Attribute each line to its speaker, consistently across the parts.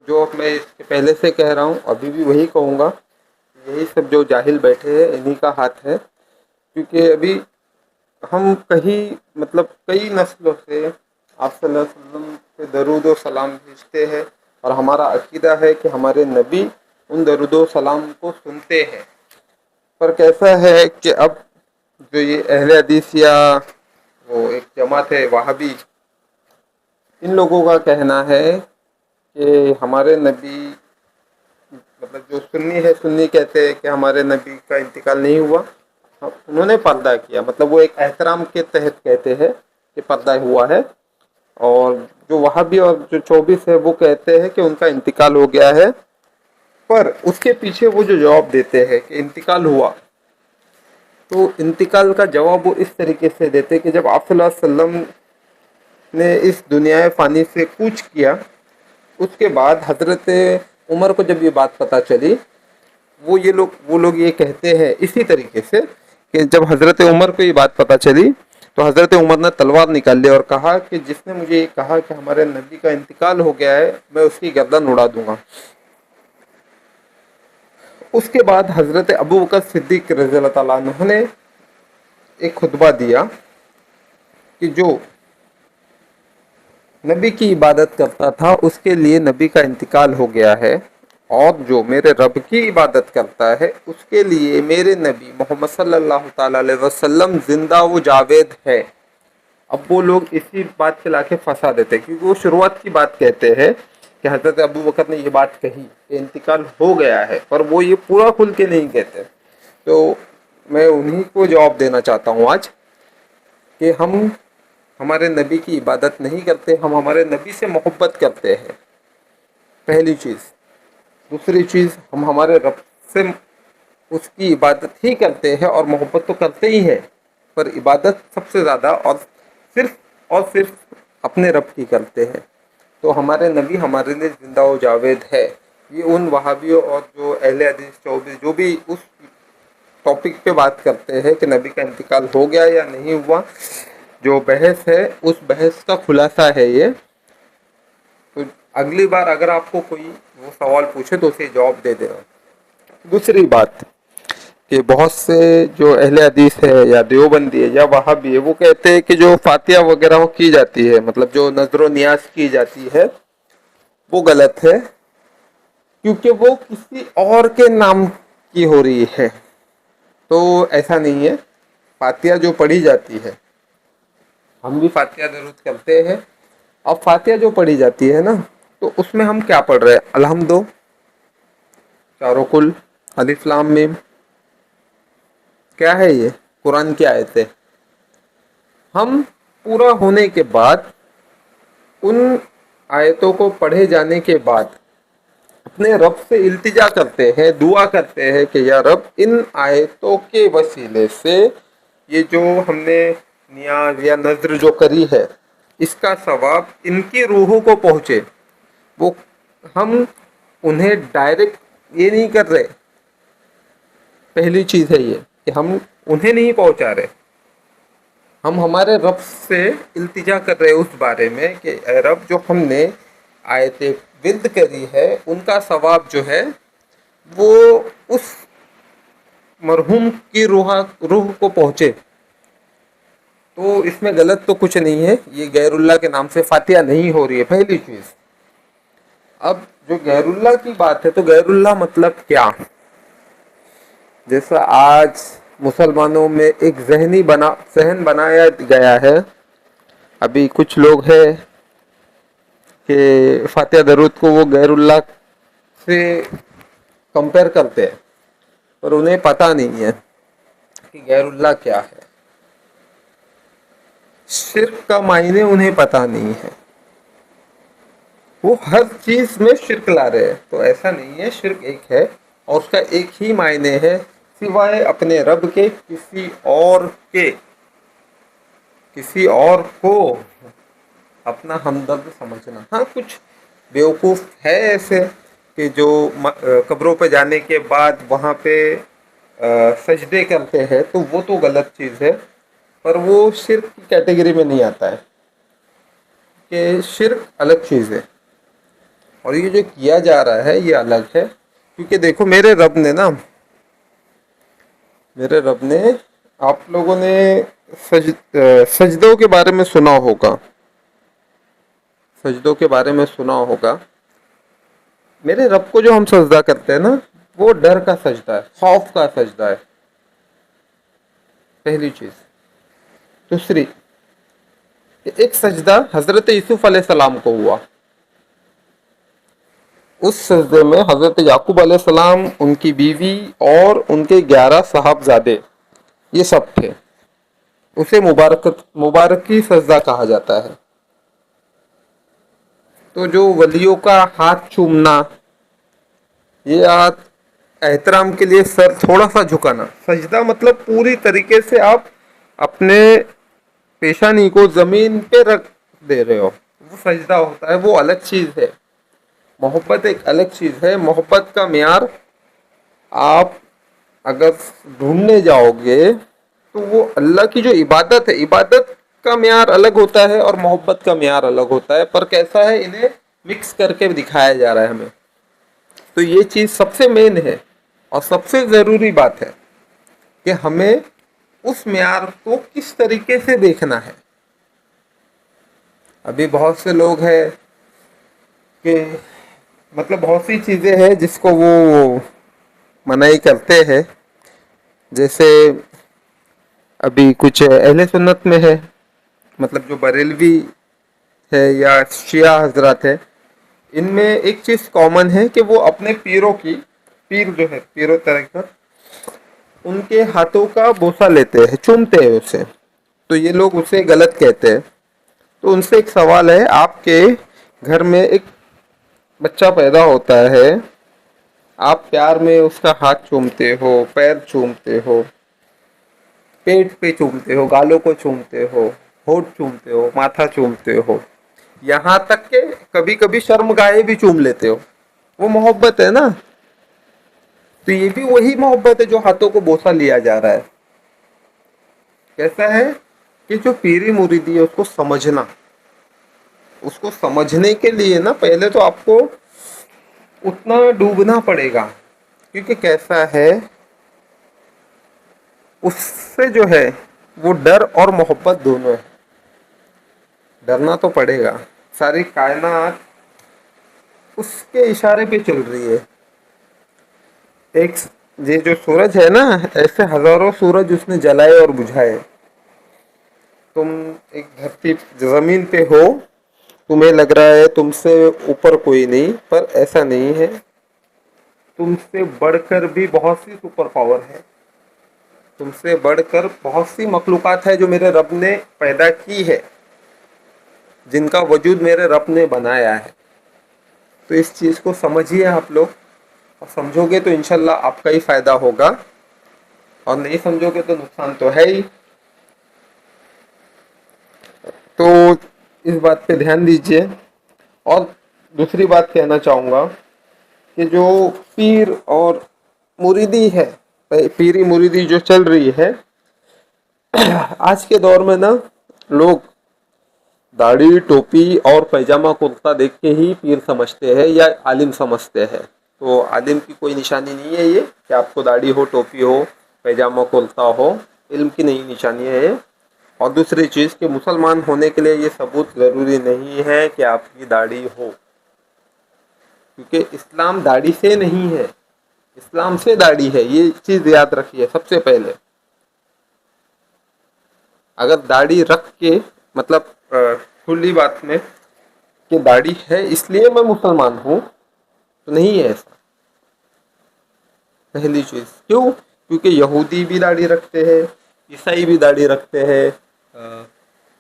Speaker 1: جو میں اس کے پہلے سے کہہ رہا ہوں، ابھی بھی وہی کہوں گا، یہی سب جو جاہل بیٹھے ہیں انہی کا ہاتھ ہے، کیونکہ ابھی ہم کہیں مطلب کئی نسلوں سے آپ صلی اللہ علیہ وسلم سے درود و سلام بھیجتے ہیں، اور ہمارا عقیدہ ہے کہ ہمارے نبی ان درود و سلام کو سنتے ہیں، پر کیسا ہے کہ اب جو یہ اہل حدیث یا وہ ایک جماعت ہے وہابی، ان لوگوں کا کہنا ہے کہ ہمارے نبی مطلب جو سنی ہے، سنی کہتے ہیں کہ ہمارے نبی کا انتقال نہیں ہوا، انہوں نے پردہ کیا، مطلب وہ ایک احترام کے تحت کہتے ہیں کہ پردہ ہوا ہے، اور جو وہابی اور جو 24 ہے وہ کہتے ہیں کہ ان کا انتقال ہو گیا ہے، پر اس کے پیچھے وہ جو جواب دیتے ہیں کہ انتقال ہوا، تو انتقال کا جواب وہ اس طریقے سے دیتے کہ جب آپ صلی اللہ علیہ وسلم نے اس دنیا فانی سے کوچ کیا، اس کے بعد حضرت عمر کو جب یہ بات پتہ چلی، وہ لوگ یہ کہتے ہیں اسی طریقے سے کہ جب حضرت عمر کو یہ بات پتہ چلی تو حضرت عمر نے تلوار نکال لی اور کہا کہ جس نے مجھے یہ کہا کہ ہمارے نبی کا انتقال ہو گیا ہے، میں اس کی گردن اڑا دوں گا۔ اس کے بعد حضرت ابو بکر صدیق رضی اللہ تعالیٰ عنہ نے ایک خطبہ دیا کہ جو نبی کی عبادت کرتا تھا اس کے لیے نبی کا انتقال ہو گیا ہے، اور جو میرے رب کی عبادت کرتا ہے اس کے لیے میرے نبی محمد صلی اللہ تعالیٰ علیہ وسلم زندہ و جاوید ہے۔ اب وہ لوگ اسی بات کے لا کے پھنسا دیتے، کیونکہ وہ شروعات کی بات کہتے ہیں کہ حضرت ابو بکر نے یہ بات کہی کہ انتقال ہو گیا ہے، پر وہ یہ پورا کھل کے نہیں کہتے۔ تو میں انہی کو جواب دینا چاہتا ہوں آج کہ ہم ہمارے نبی کی عبادت نہیں کرتے، ہم ہمارے نبی سے محبت کرتے ہیں، پہلی چیز۔ دوسری چیز، ہم ہمارے رب سے اس کی عبادت ہی کرتے ہیں، اور محبت تو کرتے ہی ہیں، پر عبادت سب سے زیادہ اور صرف اپنے رب کی کرتے ہیں۔ تو ہمارے نبی ہمارے لیے زندہ و جاوید ہے۔ یہ ان وہابیوں اور جو اہل حدیث 24 جو بھی اس ٹاپک پہ بات کرتے ہیں کہ نبی کا انتقال ہو گیا یا نہیں ہوا، جو بحث ہے اس بحث کا خلاصہ ہے یہ۔ تو اگلی بار اگر آپ کو کوئی وہ سوال پوچھے تو اسے جواب دے دینا۔ دوسری بات کہ بہت سے جو اہل حدیث ہے یا دیوبندی ہے یا وہابی ہے، وہ کہتے ہیں کہ جو فاتحہ وغیرہ وہ کی جاتی ہے، مطلب جو نذر و نیاز کی جاتی ہے، وہ غلط ہے، کیونکہ وہ کسی اور کے نام کی ہو رہی ہے۔ تو ایسا نہیں ہے، فاتحہ جو پڑھی جاتی ہے، ہم بھی فاتحہ درود کرتے ہیں، اب فاتحہ جو پڑھی جاتی ہے نا، تو اس میں ہم کیا پڑھ رہے ہیں؟ الحمد، چاروں کل، الف لام میم، کیا ہے یہ؟ قرآن کی آیت ہے۔ ہم پورا ہونے کے بعد ان آیتوں کو پڑھے جانے کے بعد اپنے رب سے التجا کرتے ہیں، دعا کرتے ہیں کہ یا رب ان آیتوں کے وسیلے سے یہ جو ہم نے نیاز یا نذر جو کری ہے اس کا ثواب ان کی روحوں کو پہنچے۔ وہ ہم انہیں ڈائریکٹ یہ نہیں کر رہے، پہلی چیز ہے یہ کہ ہم انہیں نہیں پہنچا رہے، ہم ہمارے رب سے التجا کر رہے اس بارے میں کہ اے رب جو ہم نے آیت ورد کری ہے ان کا ثواب جو ہے وہ اس مرحوم کی روح کو پہنچے۔ تو اس میں غلط تو کچھ نہیں ہے، یہ غیر اللہ کے نام سے فاتحہ نہیں ہو رہی ہے، پہلی چیز۔ اب جو غیر اللہ کی بات ہے، تو غیر اللہ مطلب کیا؟ جیسا آج مسلمانوں میں ایک ذہن بنایا گیا ہے، ابھی کچھ لوگ ہیں کہ فاتحہ درود کو وہ غیر اللہ سے کمپیئر کرتے ہیں، پر انہیں پتہ نہیں ہے کہ غیر اللہ کیا ہے، شرک کا معنی انہیں پتہ نہیں ہے، وہ ہر چیز میں شرک لا رہے ہیں۔ تو ایسا نہیں ہے، شرک ایک ہے اور اس کا ایک ہی معنی ہے، سوائے اپنے رب کے کسی اور کو اپنا ہمدرد سمجھنا۔ ہاں کچھ بیوقوف ہے ایسے کہ جو قبروں پہ جانے کے بعد وہاں پہ سجدے کرتے ہیں، تو وہ تو غلط چیز ہے، پر وہ شرک کی کیٹیگری میں نہیں آتا ہے، کہ شرک الگ چیز ہے۔ اور یہ جو کیا جا رہا ہے یہ الگ ہے، کیونکہ دیکھو میرے رب نے آپ لوگوں نے سجدوں کے بارے میں سنا ہوگا، میرے رب کو جو ہم سجدہ کرتے ہیں نا وہ ڈر کا سجدہ ہے، خوف کا سجدہ ہے، پہلی چیز۔ دوسری، ایک سجدہ حضرت یوسف علیہ السلام کو ہوا، اس سجدے میں حضرت یعقوب علیہ السلام، ان کی بیوی اور ان کے 11 صاحبزادے یہ سب تھے، اسے مبارکی سجدہ کہا جاتا ہے۔ تو جو ولیوں کا ہاتھ چومنا، یہ احترام کے لیے سر تھوڑا سا جھکانا، سجدہ مطلب پوری طریقے سے آپ اپنے پیشانی کو زمین پہ رکھ دے رہے ہو، وہ سجدہ ہوتا ہے، وہ الگ چیز ہے۔ محبت ایک الگ چیز ہے، محبت کا معیار آپ اگر ڈھونڈنے جاؤ گے تو وہ اللہ کی جو عبادت ہے، عبادت کا معیار الگ ہوتا ہے اور محبت کا معیار الگ ہوتا ہے، پر کیسا ہے انہیں مکس کر کے دکھایا جا رہا ہے ہمیں۔ تو یہ چیز سب سے مین ہے اور سب سے ضروری بات ہے کہ ہمیں اس معیار کو کس طریقے سے دیکھنا ہے۔ ابھی بہت سے لوگ ہیں کہ مطلب بہت سی چیزیں ہیں جس کو وہ منائی کرتے ہیں، جیسے ابھی کچھ اہل سنت میں ہے، مطلب جو بریلوی ہے یا شیعہ حضرات ہے، ان میں ایک چیز کامن ہے کہ وہ اپنے پیر جو ہے پیروں طریقت، ان کے ہاتھوں کا بوسہ لیتے ہیں، چومتے ہیں اسے، تو یہ لوگ اسے غلط کہتے ہیں۔ تو ان سے ایک سوال ہے، آپ کے گھر میں ایک بچہ پیدا ہوتا ہے، آپ پیار میں اس کا ہاتھ چومتے ہو، پیر چومتے ہو، پیٹ پہ چومتے ہو، گالوں کو چومتے ہو، ہونٹ چومتے ہو، ماتھا چومتے ہو، یہاں تک کہ کبھی کبھی شرمگاہیں بھی چوم لیتے ہو، وہ محبت ہے نا؟ تو یہ بھی وہی محبت ہے جو ہاتھوں کو بوسہ لیا جا رہا ہے۔ کیسا ہے کہ جو پیری مریدی ہے اس کو سمجھنے کے لیے نا پہلے تو آپ کو اتنا ڈوبنا پڑے گا، کیونکہ کیسا ہے اس سے جو ہے وہ ڈر اور محبت دونوں ہے۔ ڈرنا تو پڑے گا، ساری کائنات اس کے اشارے پہ چل رہی ہے۔ ایک یہ جو سورج ہے نا، ایسے ہزاروں سورج اس نے جلائے اور بجھائے۔ تم ایک دھرتی زمین پہ ہو، تمہیں لگ رہا ہے تم سے اوپر کوئی نہیں، پر ایسا نہیں ہے، تم سے بڑھ کر بھی بہت سی سپر پاور ہے، تم سے بڑھ کر بہت سی مخلوقات ہے جو میرے رب نے پیدا کی ہے، جن کا وجود میرے رب نے بنایا ہے۔ تو اس چیز کو سمجھیے آپ لوگ، اور سمجھو گے تو انشاءاللہ آپ کا ہی فائدہ ہوگا، اور نہیں سمجھو گے تو نقصان تو ہے ہی۔ تو اس بات پہ دھیان دیجئے۔ اور دوسری بات کہنا چاہوں گا کہ جو پیر اور مریدی ہے، پیری مریدی جو چل رہی ہے آج کے دور میں نا، لوگ داڑھی ٹوپی اور پیجامہ کرتا دیکھ کے ہی پیر سمجھتے ہیں یا عالم سمجھتے ہیں۔ تو عالم کی کوئی نشانی نہیں ہے یہ کہ آپ کو داڑھی ہو، ٹوپی ہو، پیجامہ کرتا ہو، علم کی نہیں نشانی ہے یہ۔ اور دوسری چیز کہ مسلمان ہونے کے لیے یہ ثبوت ضروری نہیں ہے کہ آپ کی داڑھی ہو، کیونکہ اسلام داڑھی سے نہیں ہے، اسلام سے داڑھی ہے، یہ چیز یاد رکھیے سب سے پہلے۔ اگر داڑھی رکھ کے مطلب کھلی بات میں کہ داڑھی ہے اس لیے میں مسلمان ہوں، تو نہیں ہے ایسا۔ پہلی چیز کیوں؟ کیونکہ یہودی بھی داڑھی رکھتے ہیں، عیسائی بھی داڑھی رکھتے ہیں،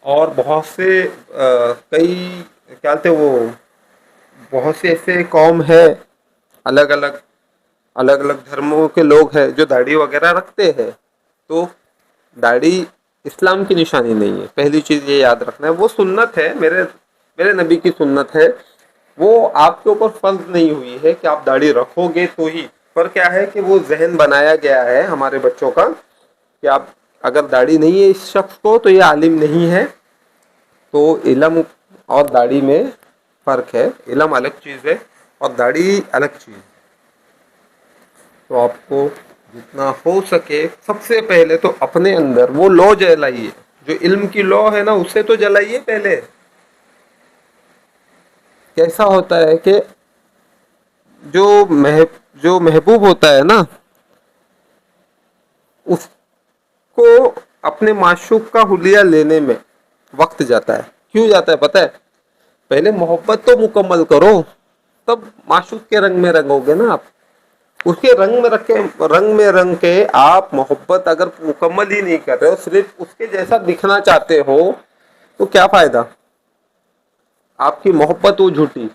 Speaker 1: اور بہت سے کئی کیا تھے وہ بہت سے ایسے قوم ہے، الگ الگ دھرموں کے لوگ ہیں جو داڑھی وغیرہ رکھتے ہیں۔ تو داڑھی اسلام کی نشانی نہیں ہے، پہلی چیز یہ یاد رکھنا ہے۔ وہ سنت ہے، میرے نبی کی سنت ہے، وہ آپ کے اوپر فرض نہیں ہوئی ہے کہ آپ داڑھی رکھو گے تو ہی۔ پر کیا ہے کہ وہ ذہن بنایا گیا ہے ہمارے بچوں کا کہ آپ اگر داڑھی نہیں ہے اس شخص کو تو یہ عالم نہیں ہے۔ تو علم اور داڑھی میں فرق ہے، علم الگ چیز ہے اور داڑھی الگ چیز. تو آپ کو جتنا ہو سکے سب سے پہلے تو اپنے اندر وہ لو جلائیے، جو علم کی لو ہے نا اسے تو جلائیے پہلے. کیسا ہوتا ہے کہ جو جو محبوب ہوتا ہے نا اس کو اپنے معشوق کا حلیہ لینے میں وقت جاتا ہے. کیوں جاتا ہے پتہ ہے؟ پہلے محبت تو مکمل کرو، تب معشوق کے رنگ میں رنگو گے نا آپ. اس کے رنگ کے آپ محبت اگر مکمل ہی نہیں کر رہے ہو، صرف اس کے جیسا دکھنا چاہتے ہو تو کیا فائدہ؟ آپ کی محبت وہ جھوٹی.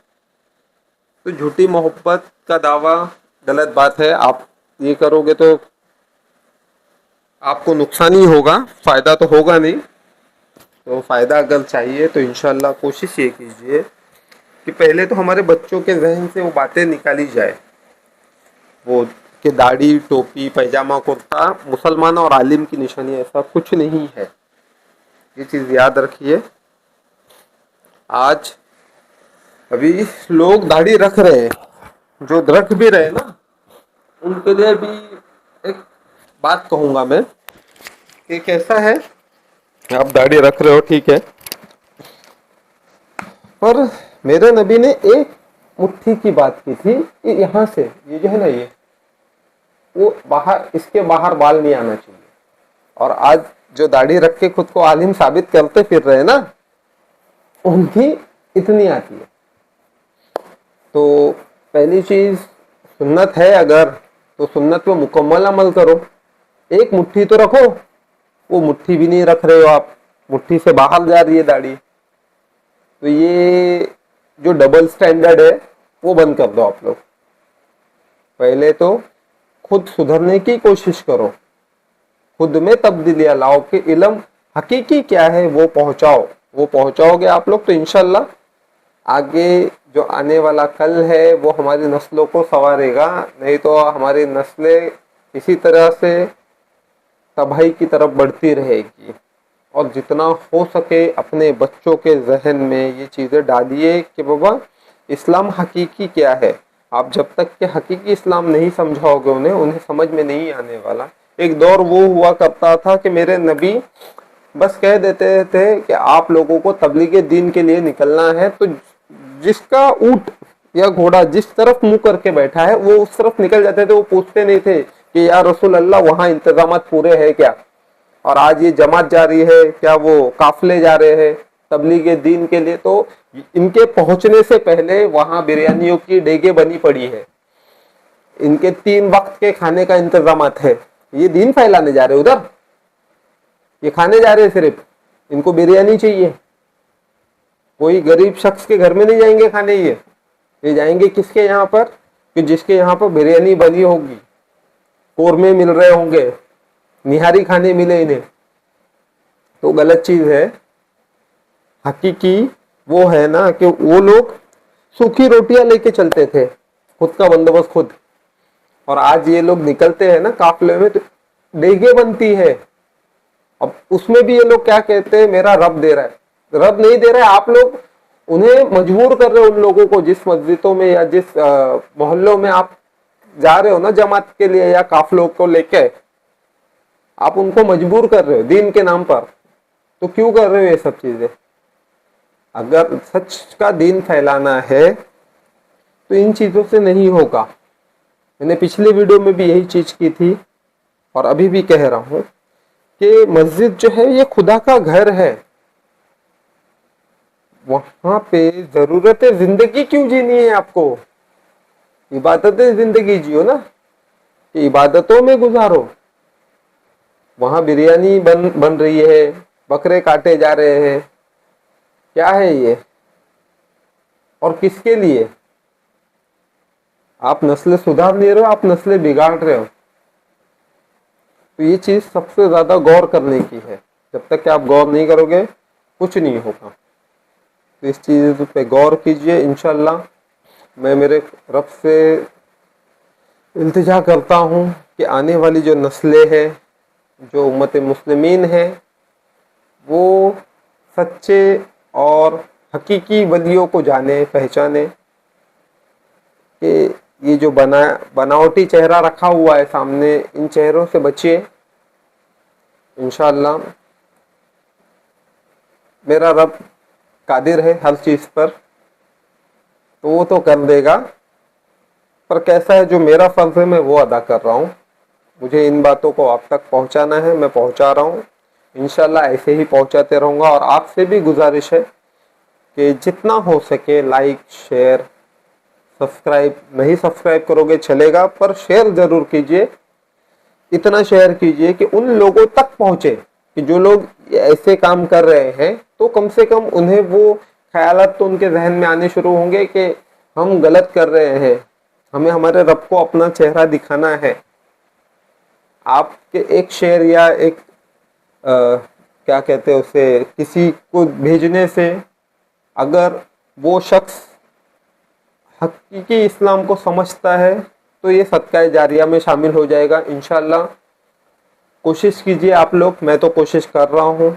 Speaker 1: تو جھوٹی محبت کا دعویٰ غلط بات ہے. آپ یہ کرو گے تو آپ کو نقصان ہی ہوگا، فائدہ تو ہوگا نہیں. تو فائدہ اگر چاہیے تو انشاءاللہ کوشش یہ کیجیے کہ پہلے تو ہمارے بچوں کے ذہن سے وہ باتیں نکالی جائے، وہ کہ داڑھی، ٹوپی، پیجامہ، کرتا مسلمان اور عالم کی نشانی ایسا کچھ نہیں ہے. یہ چیز یاد رکھیے. آج ابھی لوگ داڑھی رکھ رہے ہیں، جو رکھ بھی رہے نا ان کے لیے بھی ایک بات کہوں گا میں کہ کیسا ہے. آپ داڑھی رکھ رہے ہو ٹھیک ہے، پر میرے نبی نے ایک مٹھی کی بات کی تھی کہ یہاں سے یہ جو ہے نا وہ باہر، اس کے باہر بال نہیں آنا چاہیے. اور آج جو داڑھی رکھ کے خود کو عالم ثابت کرتے پھر رہے نا ان کی اتنی آتی ہے. تو پہلی چیز سنت ہے اگر تو سنت پہ مکمل عمل کرو. ایک مٹھی تو رکھو، وہ مٹھی بھی نہیں رکھ رہے ہو آپ، مٹھی سے باہر جا رہی ہے داڑھی. تو یہ جو ڈبل سٹینڈرڈ ہے وہ بند کر دو آپ لوگ. پہلے تو خود سدھرنے کی کوشش کرو، خود میں تبدیلیاں لاؤ کہ علم حقیقی کیا ہے وہ پہنچاؤ گے آپ لوگ تو انشاءاللہ آگے جو آنے والا کل ہے وہ ہماری نسلوں کو سنوارے گا. نہیں تو ہماری نسلیں اسی طرح سے تباہی کی طرف بڑھتی رہے گی. اور جتنا ہو سکے اپنے بچوں کے ذہن میں یہ چیزیں ڈالیے کہ بابا اسلام حقیقی کیا ہے. آپ جب تک کہ حقیقی اسلام نہیں سمجھاؤ گے انہیں سمجھ میں نہیں آنے والا. ایک دور وہ ہوا کرتا تھا کہ میرے نبی بس کہہ دیتے تھے کہ آپ لوگوں کو تبلیغ دین کے لیے نکلنا ہے، تو جس کا اونٹ یا گھوڑا جس طرف منہ کر کے بیٹھا ہے وہ اس طرف نکل جاتے تھے. وہ پوچھتے نہیں تھے کہ یا رسول اللہ وہاں انتظامات پورے ہیں کیا. اور آج یہ جماعت جا رہی ہے کیا، وہ قافلے جا رہے ہیں تبلیغ دین کے لیے، تو ان کے پہنچنے سے پہلے وہاں بریانیوں کی ڈیگیں بنی پڑی ہے، ان کے 3 وقت کے کھانے کا انتظامات ہے. یہ دین پھیلانے جا رہے ادھر، یہ کھانے جا رہے صرف، ان کو بریانی چاہیے. کوئی غریب شخص کے گھر میں نہیں جائیں گے کھانے، یہ جائیں گے کس کے یہاں پر کہ جس کے یہاں پر بریانی بنی ہوگی، قورمے مل رہے ہوں گے، نہاری کھانے ملے انہیں. تو غلط چیز ہے. حقیقی وہ ہے نا کہ وہ لوگ سوکھی روٹیاں لے کے چلتے تھے، خود کا بندوبست خود. اور آج یہ لوگ نکلتے ہیں نا قافلے میں تو ڈیگیں بنتی ہے. اب اس میں بھی یہ لوگ کیا کہتے ہیں میرا رب دے رہا ہے. رب نہیں دے رہا ہے، آپ لوگ انہیں مجبور کر رہے ہو. ان لوگوں کو جس مسجدوں میں یا جس محلوں میں آپ جا رہے ہو نا جماعت کے لیے یا قافلوں کو لے کے، آپ ان کو مجبور کر رہے ہو دین کے نام پر. تو کیوں کر رہے ہو یہ سب چیزیں؟ اگر سچ کا دین پھیلانا ہے تو ان چیزوں سے نہیں ہوگا. میں نے پچھلی ویڈیو میں بھی یہی چیز کی تھی اور ابھی بھی کہہ رہا ہوں کہ مسجد جو ہے یہ خدا کا گھر ہے. وہاں پہ ضرورت زندگی کیوں جینی ہے آپ کو؟ عبادت زندگی جیو نا، کہ عبادتوں میں گزارو. وہاں بریانی بن رہی ہے، بکرے کاٹے جا رہے ہیں، کیا ہے یہ اور کس کے لیے؟ آپ نسل سدھار نہیں رہے ہو، آپ نسلیں بگاڑ رہے ہو. تو یہ چیز سب سے زیادہ غور کرنے کی ہے. جب تک کہ آپ غور نہیں کرو گے کچھ نہیں ہوگا. تو اس چیز پہ غور کیجئے. انشاءاللہ میں میرے رب سے التجا کرتا ہوں کہ آنے والی جو نسلیں ہیں، جو امت مسلمین ہیں، وہ سچے اور حقیقی ولیوں کو جانے، پہچانے. کہ یہ جو بناوٹی چہرہ رکھا ہوا ہے سامنے، ان چہروں سے بچیے انشاءاللہ۔ میرا رب قادر ہے ہر چیز پر، تو وہ تو کر دے گا، پر کیسا ہے جو میرا فرض ہے میں وہ ادا کر رہا ہوں۔ مجھے ان باتوں کو آپ تک پہنچانا ہے، میں پہنچا رہا ہوں، انشاءاللہ ایسے ہی پہنچاتے رہوں گا۔ اور آپ سے بھی گزارش ہے کہ جتنا ہو سکے لائک، شیئر، سبسکرائب، نہیں سبسکرائب کرو گے چلے گا پر شیئر ضرور کیجئے، اتنا شیئر کیجئے کہ ان لوگوں تک پہنچے کہ جو لوگ ایسے کام کر رہے ہیں، تو کم سے کم انہیں وہ خیالات تو ان کے ذہن میں آنے شروع ہوں گے کہ ہم غلط کر رہے ہیں، ہمیں ہمارے رب کو اپنا چہرہ دکھانا ہے۔ آپ کے ایک شیئر یا ایک کیا کہتے ہیں اسے، کسی کو بھیجنے سے اگر وہ شخص حقیقی اسلام کو سمجھتا ہے تو یہ صدقہ جاریہ میں شامل ہو جائے گا انشاءاللہ۔ کوشش کیجئے آپ لوگ، میں تو کوشش کر رہا ہوں۔